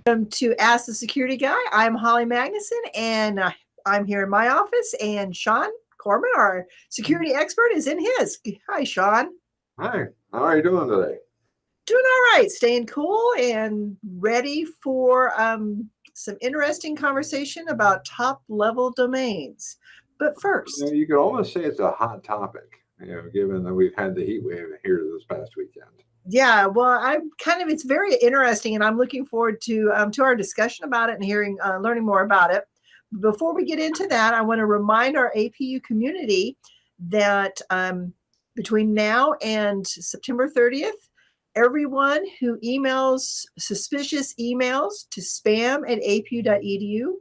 To Ask the Security Guy. I'm Holly Magnuson, and I'm here in my office, and Sean Corman, our security expert, is in his. Hi, Sean. Hi. How are you doing today? Doing all right, staying cool and ready for some interesting conversation about top-level domains. But first, You could almost say it's a hot topic, given that we've had the heat wave here this past weekend. Yeah, well, it's very interesting, and I'm looking forward to our discussion about it and learning more about it. Before we get into that, I want to remind our APU community that between now and September 30th, everyone who emails suspicious emails to spam@apu.edu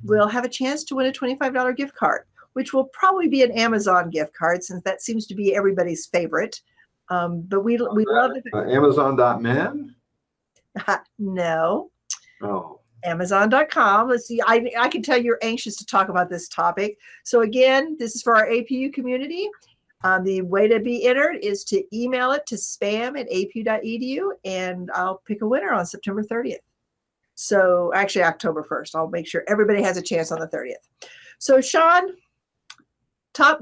will have a chance to win a $25 gift card, which will probably be an Amazon gift card, since that seems to be everybody's favorite. But we love it. Amazon.man? No. Oh. Amazon.com. Let's see. I can tell you're anxious to talk about this topic. So again, this is for our APU community. The way to be entered is to email it to spam@apu.edu, and I'll pick a winner on September 30th. So actually October 1st. I'll make sure everybody has a chance on the 30th. So Sean, top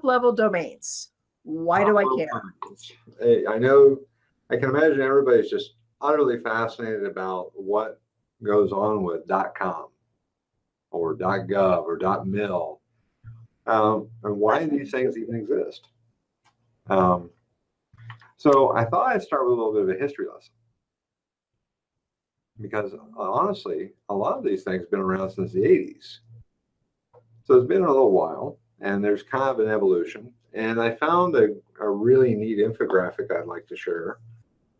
level domains. Why do I care? I know, I can imagine everybody's just utterly fascinated about what goes on with .com or .gov or .mil, and why these things even exist. So I thought I'd start with a little bit of a history lesson, because honestly, a lot of these things have been around since the 80s. So it's been a little while, and there's kind of an evolution. And I found a really neat infographic I'd like to share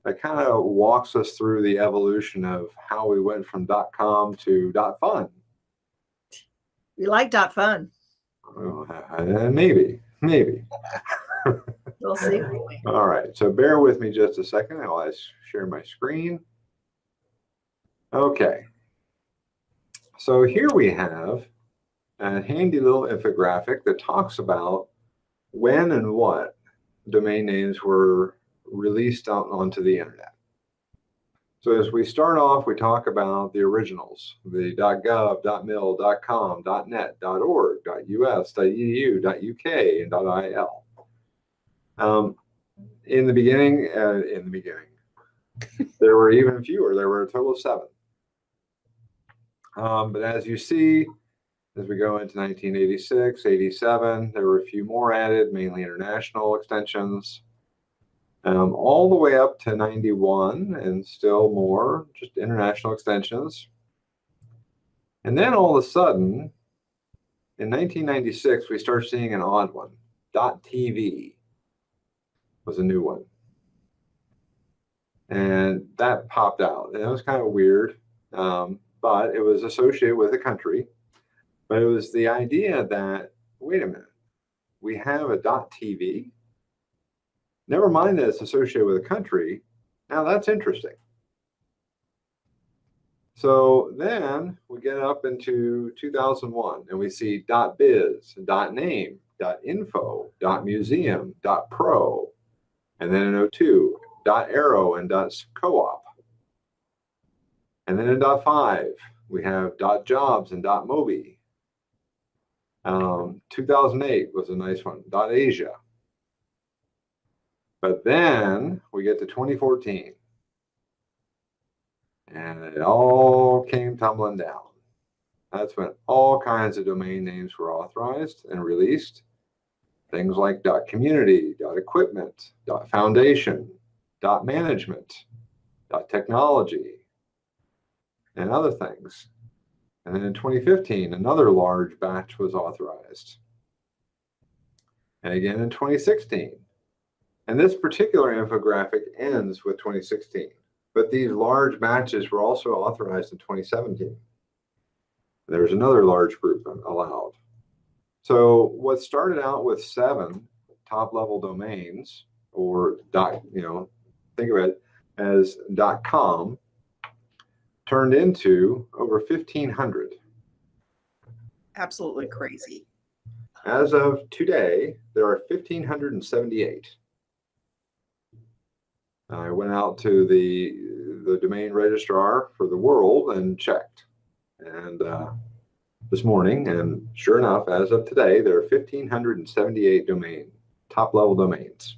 that kind of walks us through the evolution of how we went from .com to .fun. You like .fun? Maybe. We'll see. All right, so bear with me just a second. I'll share my screen. Okay. So here we have a handy little infographic that talks about when and what domain names were released out onto the internet. So as we start off, we talk about the originals, the .gov, .mil, .com, .net, .org, .us, .edu, .uk, and .il. In the beginning, there were even fewer. There were a total of 7. But as you see, as we go into 1986, 87, there were a few more added, mainly international extensions, all the way up to 91, and still more, just international extensions. And then all of a sudden, in 1996, we start seeing an odd one. .tv was a new one. And that popped out. And it was kind of weird, but it was associated with a country. But it was the idea that, wait a minute, we have a .tv. Never mind that it's associated with a country. Now that's interesting. So then we get up into 2001 and we see .biz, .name, .info, .museum, .pro, and then in 02, .arrow and .coop. And then in .5, we have .jobs and .mobi. 2008 was a nice one, .asia. But then we get to 2014, and it all came tumbling down. That's when all kinds of domain names were authorized and released. Things like .community, .equipment, .foundation, .management, .technology, and other things. And then in 2015, another large batch was authorized. And again in 2016. And this particular infographic ends with 2016. But these large batches were also authorized in 2017. There's another large group allowed. So what started out with 7 top-level domains, or think of it as .com, turned into over 1,500. Absolutely crazy. As of today, there are 1,578. I went out to the domain registrar for the world and checked. And this morning, and sure enough, as of today, there are 1,578 top-level domains.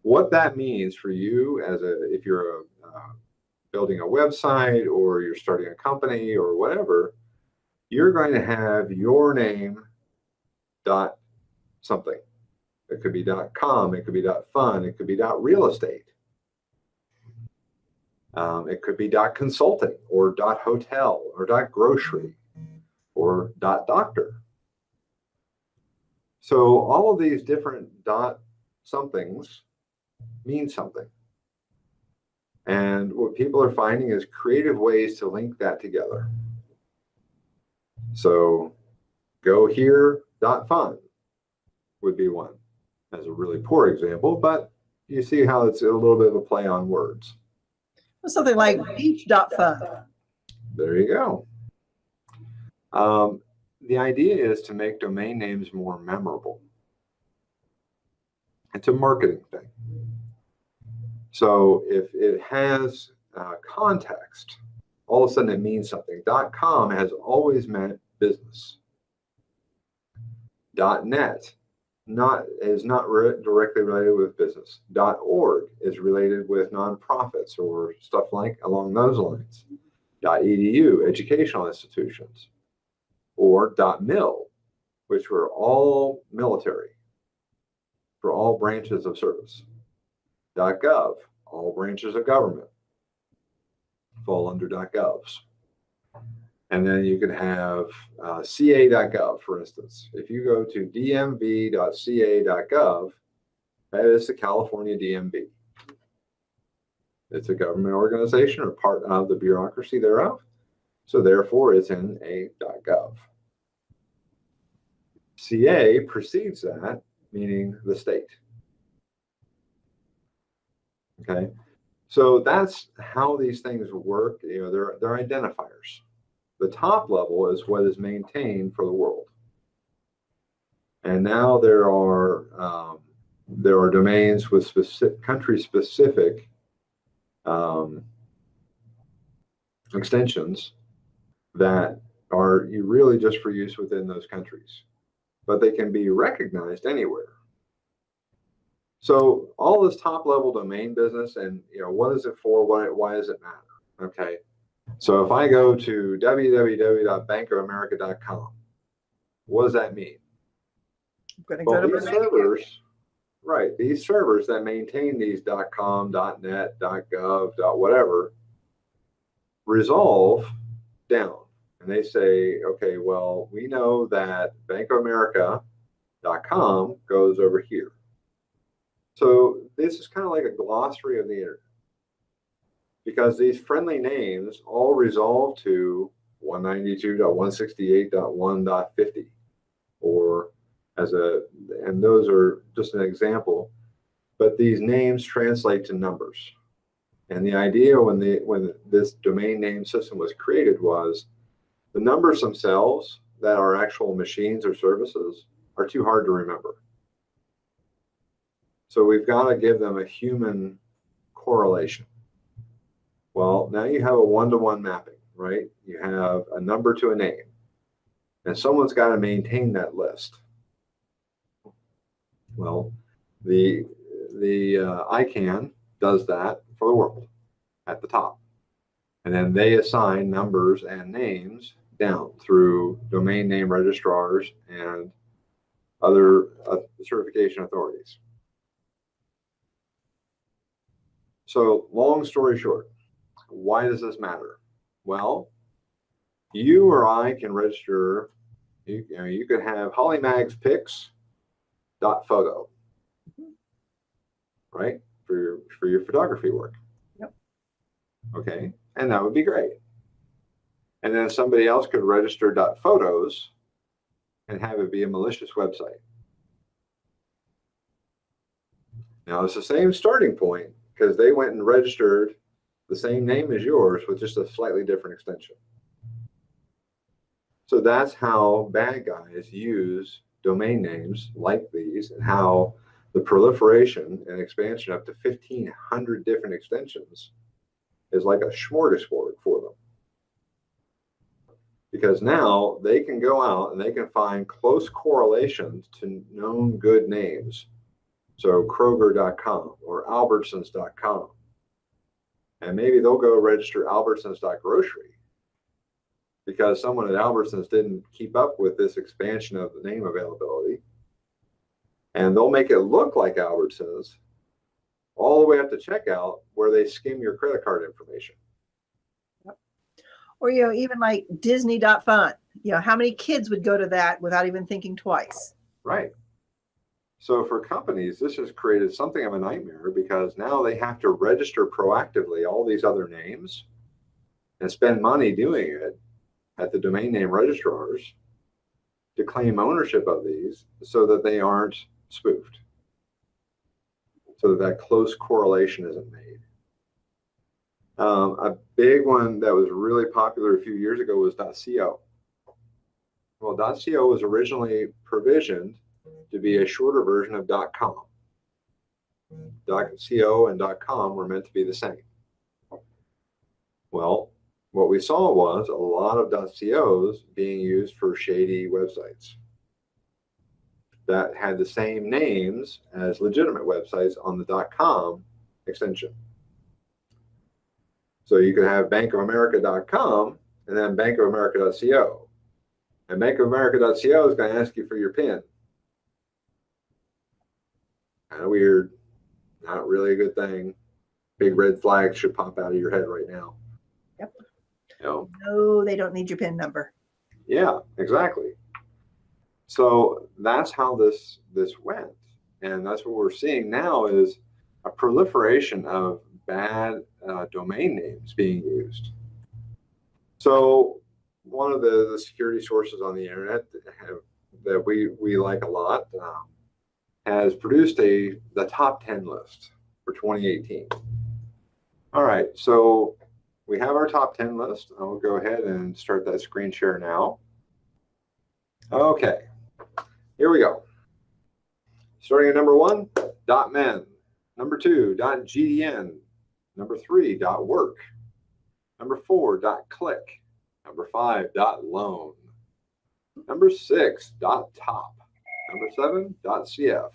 What that means for you if you're building a website or you're starting a company or whatever, you're going to have your name dot something. It could be .com, it could be .fun, it could be .real estate. It could be .consulting or .hotel or .grocery or .doctor. So all of these different somethings mean something. And what people are finding is creative ways to link that together. So go here .fun would be one. As a really poor example, but you see how it's a little bit of a play on words. Something like beach.fun. There you go. The idea is to make domain names more memorable. It's a marketing thing. So if it has context, all of a sudden it means something. .com has always meant business. .net is not directly related with business. .org is related with nonprofits or stuff like along those lines. .edu, educational institutions. Or .mil, which were all military for all branches of service. .gov, all branches of government fall under .govs. And then you could have ca.gov, for instance. If you go to dmv.ca.gov, that is the California DMV. It's a government organization or part of the bureaucracy thereof. So therefore, it's in a .gov. CA precedes that, meaning the state. Okay, so that's how these things work. You know, they're identifiers. The top level is what is maintained for the world. And now there are domains with specific country-specific extensions that are really just for use within those countries, but they can be recognized anywhere. So all this top-level domain business, and what is it for? Why does it matter? Okay. So if I go to www.bankofamerica.com, what does that mean? I'm going to go to these servers, right? These servers that maintain these .com, .net, .gov, .whatever, resolve down, and they say, okay, well, we know that bankofamerica.com goes over here. So this is kind of like a glossary of the internet, because these friendly names all resolve to 192.168.1.50, and those are just an example, but these names translate to numbers. And the idea when this domain name system was created was the numbers themselves that are actual machines or services are too hard to remember. So we've got to give them a human correlation. Well, now you have a one-to-one mapping, right? You have a number to a name, and someone's got to maintain that list. Well, the ICANN does that for the world at the top, and then they assign numbers and names down through domain name registrars and other certification authorities. So, long story short, why does this matter? Well, you or I can register. You could have hollymagspics.photo, right, for your photography work. Yep. Okay, and that would be great. And then somebody else could register .photos and have it be a malicious website. Now it's the same starting point, because they went and registered the same name as yours with just a slightly different extension. So that's how bad guys use domain names like these, and how the proliferation and expansion up to 1,500 different extensions is like a smorgasbord for them. Because now they can go out and they can find close correlations to known good names. So Kroger.com or Albertsons.com. And maybe they'll go register Albertsons.grocery because someone at Albertsons didn't keep up with this expansion of the name availability. And they'll make it look like Albertsons all the way up to checkout where they skim your credit card information. Or, even like Disney.fun. How many kids would go to that without even thinking twice? Right. So for companies, this has created something of a nightmare because now they have to register proactively all these other names and spend money doing it at the domain name registrars to claim ownership of these so that they aren't spoofed, so that close correlation isn't made. A big one that was really popular a few years ago was .co. Well, .co was originally provisioned to be a shorter version of .com. .co and .com were meant to be the same. Well, what we saw was a lot of .cos being used for shady websites that had the same names as legitimate websites on the .com extension. So you could have bankofamerica.com and then bankofamerica.co. And bankofamerica.co is going to ask you for your PIN. Kind of weird. Not really a good thing. Big red flags should pop out of your head right now. Yep. No, they don't need your PIN number. Yeah, exactly. So that's how this went. And that's what we're seeing now is a proliferation of bad domain names being used. So one of the security sources on the internet that we like a lot has produced the top 10 list for 2018. All right, so we have our top 10 list. I'll go ahead and start that screen share now. Okay, here we go. Starting at number 1, .men. Number 2, .gdn. Number 3, .work. Number 4, .click. Number 5, .loan. Number 6, .top. Number 7, .cf.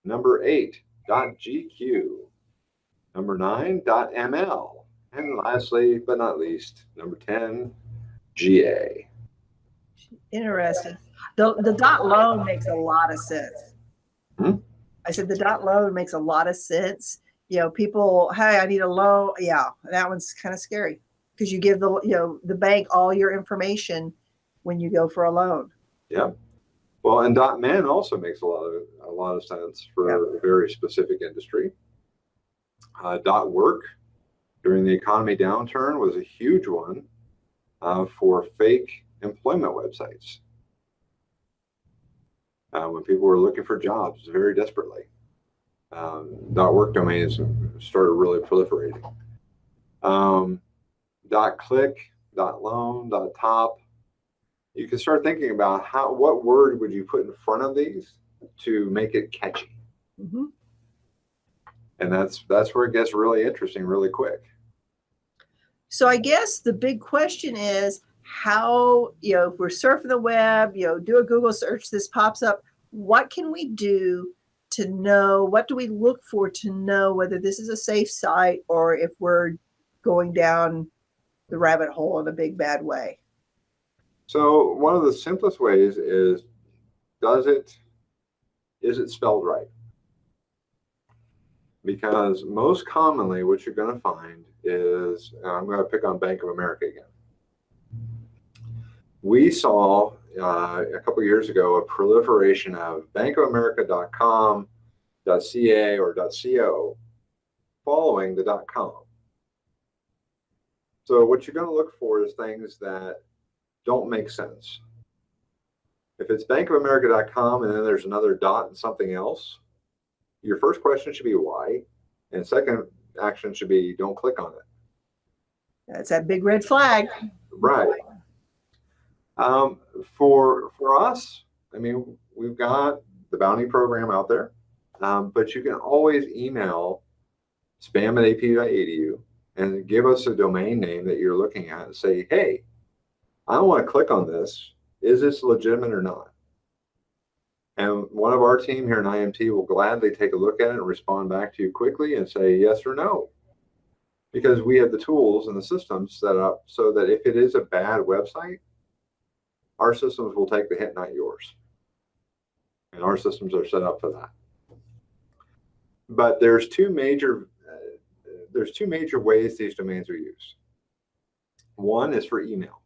Number 8, .gq. Number 9, .ml. And lastly, but not least, number 10, GA. Interesting. The .loan makes a lot of sense. I said the .loan makes a lot of sense. People, hey, I need a loan. Yeah, that one's kind of scary because you give the bank all your information when you go for a loan. Yeah. Well, and .men also makes a lot of sense for a very specific industry. .work during the economy downturn was a huge one for fake employment websites. When people were looking for jobs very desperately. .work domains started really proliferating. .click, .loan, .top. You can start thinking about what word would you put in front of these to make it catchy. Mm-hmm. And that's where it gets really interesting really quick. So I guess the big question is how, if we're surfing the web, do a Google search, this pops up. What can we do to know? What do we look for to know whether this is a safe site or if we're going down the rabbit hole in a big bad way? So one of the simplest ways is it spelled right? Because most commonly what you're going to find is, I'm going to pick on Bank of America again. We saw a couple years ago a proliferation of bankofamerica.com, .ca, or .co following the .com. So what you're going to look for is things that don't make sense. If it's bankofamerica.com and then there's another dot and something else, your first question should be why, and second action should be don't click on it. That's that big red flag. Right. For us, I mean, we've got the bounty program out there, but you can always email spam@ap.edu and give us a domain name that you're looking at and say, hey, I want to click on this. Is this legitimate or not? And one of our team here in IMT will gladly take a look at it and respond back to you quickly and say yes or no. Because we have the tools and the systems set up so that if it is a bad website, our systems will take the hit, not yours. And our systems are set up for that. But there's two major ways these domains are used. One is for email,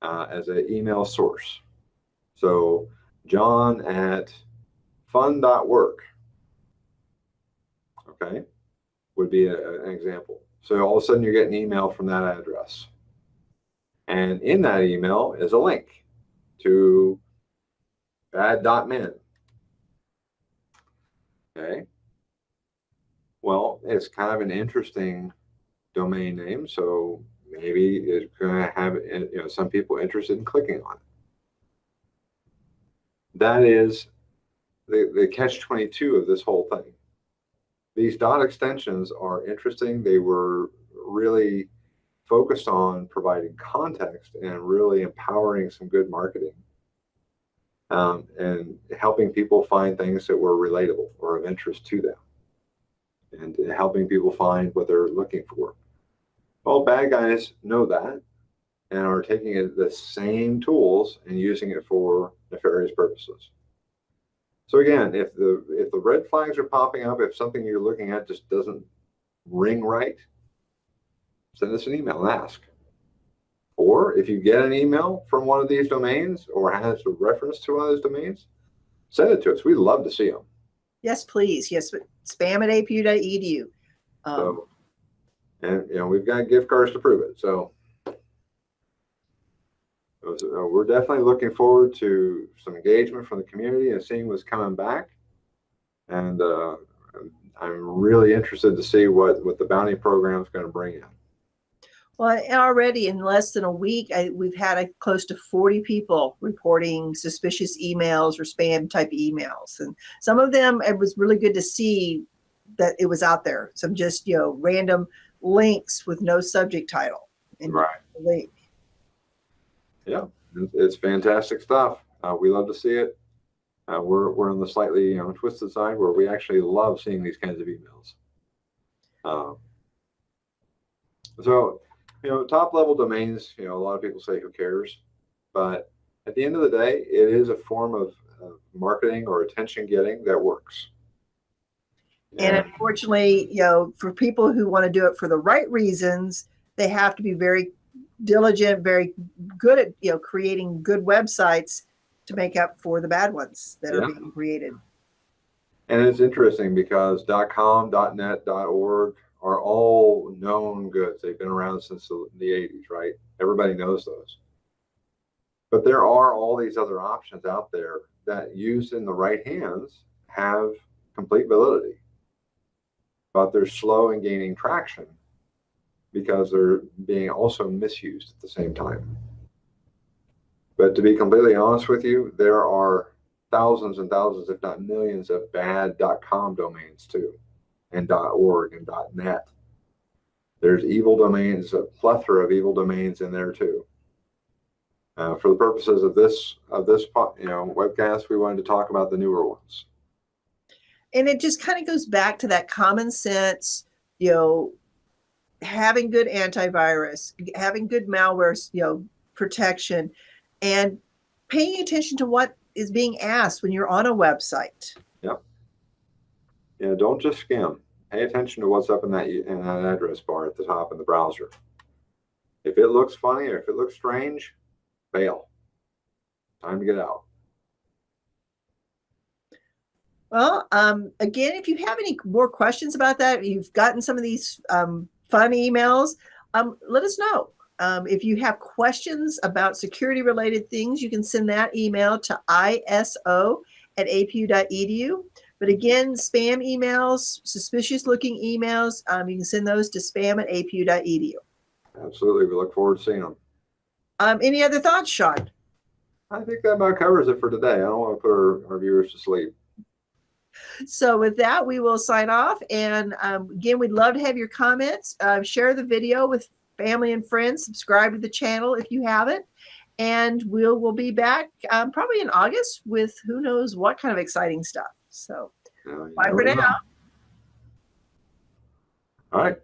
as an email source. So john@fun.work, okay, would be an example. So all of a sudden you get an email from that address. And in that email is a link to bad.min. Okay. Well, it's kind of an interesting domain name, so maybe it's going to have some people interested in clicking on it. That is the catch-22 of this whole thing. These dot extensions are interesting. They were really focused on providing context and really empowering some good marketing, and helping people find things that were relatable or of interest to them, and helping people find what they're looking for. Well, bad guys know that and are taking the same tools and using it for nefarious purposes. So again, if the red flags are popping up, if something you're looking at just doesn't ring right, send us an email and ask. Or if you get an email from one of these domains or has a reference to one of those domains, send it to us. We'd love to see them. Yes, please. Yes, spam@apu.edu. And we've got gift cards to prove it. So we're definitely looking forward to some engagement from the community and seeing what's coming back. And I'm really interested to see what the bounty program is going to bring in. Well, already in less than a week, we've had close to 40 people reporting suspicious emails or spam type emails. And some of them, it was really good to see that it was out there. Some just, random links with no subject title. And right. Link. Yeah, it's fantastic stuff. We love to see it. We're on the slightly twisted side where we actually love seeing these kinds of emails. So top level domains, a lot of people say who cares, but at the end of the day, it is a form of marketing or attention getting that works. And unfortunately, for people who want to do it for the right reasons, they have to be very diligent, very good at creating good websites to make up for the bad ones that are being created. And it's interesting because .com, .net, .org are all known goods. They've been around since the 80s, right? Everybody knows those. But there are all these other options out there that, used in the right hands, have complete validity. But they're slow in gaining traction because they're being also misused at the same time. But to be completely honest with you, there are thousands and thousands, if not millions, of bad .com domains too, and .org and .net. There's evil domains, a plethora of evil domains in there too. For the purposes of this webcast, we wanted to talk about the newer ones. And it just kind of goes back to that common sense, having good antivirus, having good malware, protection, and paying attention to what is being asked when you're on a website. Yep. Yeah, don't just skim. Pay attention to what's up in that address bar at the top in the browser. If it looks funny or if it looks strange, bail. Time to get out. Well, again, if you have any more questions about that, you've gotten some of these fun emails, let us know. If you have questions about security related things, you can send that email to iso@apu.edu. But again, spam emails, suspicious looking emails, you can send those to spam@apu.edu. Absolutely. We look forward to seeing them. Any other thoughts, Sean? I think that about covers it for today. I don't want to put our viewers to sleep. So with that, we will sign off. And again, we'd love to have your comments. Share the video with family and friends. Subscribe to the channel if you haven't. And we'll be back probably in August with who knows what kind of exciting stuff. So bye for now. All right.